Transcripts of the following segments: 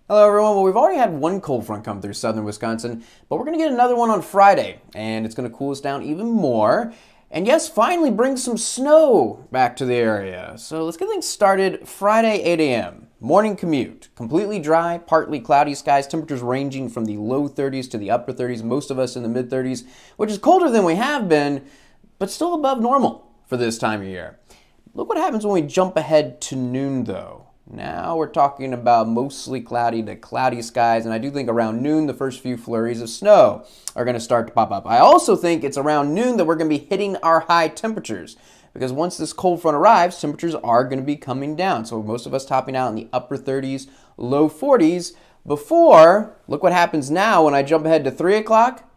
Hello everyone. Well, we've already had one cold front come through southern Wisconsin, but we're going to get another one on Friday, and it's going to cool us down even more. And yes, finally bring some snow back to the area. So let's get things started. Friday, 8 a.m. Morning commute. Completely dry, partly cloudy skies. Temperatures ranging from the low 30s to the upper 30s. Most of us in the mid 30s, which is colder than we have been, but still above normal for this time of year. Look what happens when we jump ahead to noon, though. Now we're talking about mostly cloudy to cloudy skies, and I do think around noon the first few flurries of snow are going to start to pop up. I also think it's around noon that we're going to be hitting our high temperatures, because once this cold front arrives, temperatures are going to be coming down. So most of us topping out in the upper 30s, low 40s before, look what happens now when I jump ahead to 3 o'clock,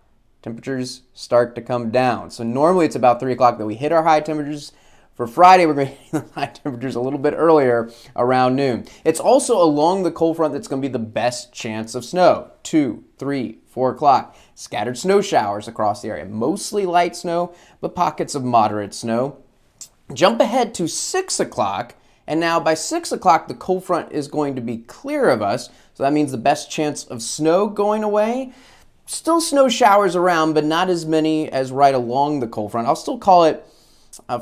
temperatures start to come down. So normally it's about 3 o'clock that we hit our high temperatures. For Friday, we're going to hit the high temperatures a little bit earlier, around noon. It's also along the cold front that's going to be the best chance of snow. 2, 3, 4 o'clock. Scattered snow showers across the area. Mostly light snow, but pockets of moderate snow. Jump ahead to 6 o'clock, and now by 6 o'clock, the cold front is going to be clear of us. So that means the best chance of snow going away. Still snow showers around, but not as many as right along the cold front. I'll still call it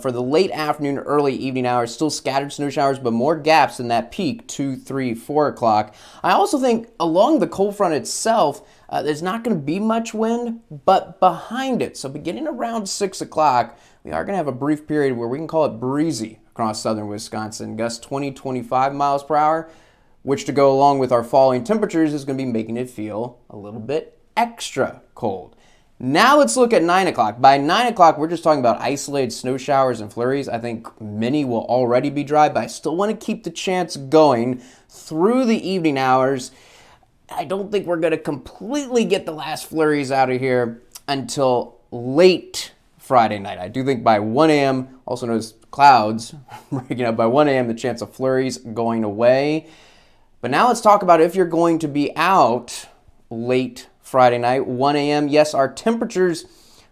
for the late afternoon, early evening hours, still scattered snow showers, but more gaps in that peak, 2, 3, 4 o'clock. I also think along the cold front itself, there's not going to be much wind, but behind it, so beginning around 6 o'clock, we are going to have a brief period where we can call it breezy across southern Wisconsin. Gusts 20, 25 miles per hour, which to go along with our falling temperatures is going to be making it feel a little bit extra cold. Now let's look at 9 o'clock. By 9 o'clock, we're just talking about isolated snow showers and flurries. I think many will already be dry, but I still want to keep the chance going through the evening hours. I don't think we're going to completely get the last flurries out of here until late Friday night. I do think by 1 a.m., also known as clouds breaking up, by 1 a.m., the chance of flurries going away. But now let's talk about if you're going to be out late Friday night, 1 a.m. Yes, our temperatures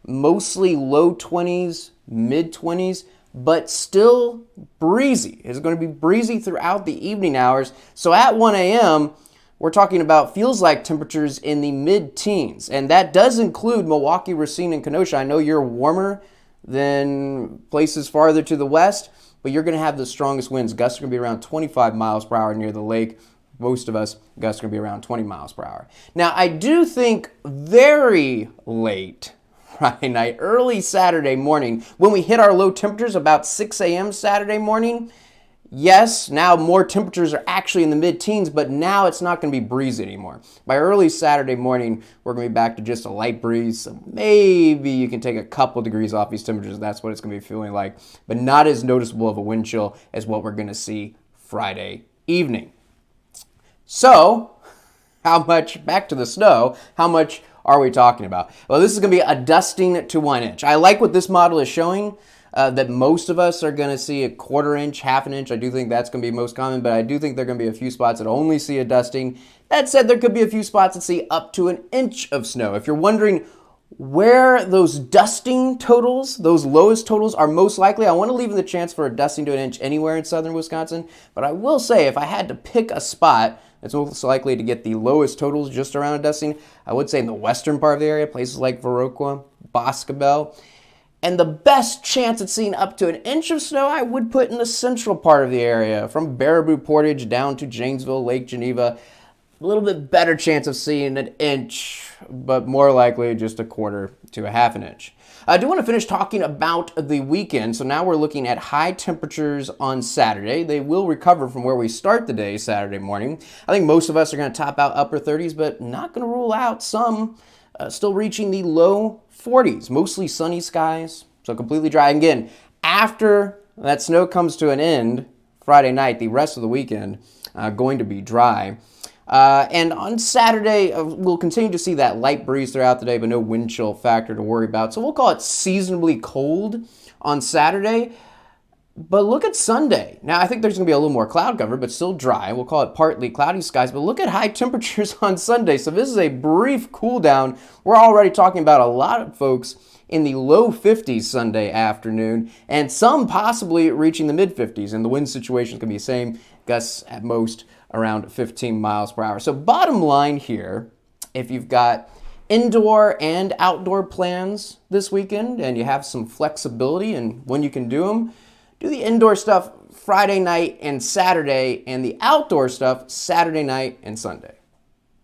mostly low 20s, mid 20s, but still breezy. It's going to be breezy throughout the evening hours. So at 1 a.m., we're talking about feels like temperatures in the mid-teens. And that does include Milwaukee, Racine, and Kenosha. I know you're warmer than places farther to the west, but you're going to have the strongest winds. Gusts are going to be around 25 miles per hour near the lake. Most of us, gusts are going to be around 20 miles per hour. Now, I do think very late Friday night, early Saturday morning, when we hit our low temperatures about 6 a.m. Saturday morning, yes, now more temperatures are actually in the mid-teens, but now it's not going to be breezy anymore. By early Saturday morning, we're going to be back to just a light breeze, so maybe you can take a couple degrees off these temperatures. That's what it's going to be feeling like, but not as noticeable of a wind chill as what we're going to see Friday evening. So, how much, back to the snow, how much are we talking about? Well, this is going to be a dusting to 1 inch. I like what this model is showing, that most of us are going to see a quarter inch, half an inch. I do think that's going to be most common, but I do think there are going to be a few spots that only see a dusting. That said, there could be a few spots that see up to an inch of snow. If you're wondering where those dusting totals, those lowest totals are most likely, I want to leave the chance for a dusting to an inch anywhere in southern Wisconsin, but I will say if I had to pick a spot that's most likely to get the lowest totals just around a dusting, I would say in the western part of the area, places like Viroqua, Boscobel. And the best chance at seeing up to an inch of snow I would put in the central part of the area, from Baraboo Portage down to Janesville, Lake Geneva. A little bit better chance of seeing an inch, but more likely just a quarter to a half an inch. I do want to finish talking about the weekend. So now we're looking at high temperatures on Saturday. They will recover from where we start the day Saturday morning. I think most of us are going to top out upper 30s, but not going to rule out some still reaching the low 40s. Mostly sunny skies, so completely dry. And again, after that snow comes to an end Friday night, the rest of the weekend going to be dry. And on Saturday, we'll continue to see that light breeze throughout the day, but no wind chill factor to worry about. So we'll call it seasonably cold on Saturday. But look at Sunday. Now, I think there's going to be a little more cloud cover, but still dry. We'll call it partly cloudy skies. But look at high temperatures on Sunday. So this is a brief cool down. We're already talking about a lot of folks in the low 50s Sunday afternoon, and some possibly reaching the mid 50s. And the wind situation is going to be the same. Gusts at most around 15 miles per hour. So bottom line here, if you've got indoor and outdoor plans this weekend and you have some flexibility in when you can do them, do the indoor stuff Friday night and Saturday, and the outdoor stuff Saturday night and Sunday.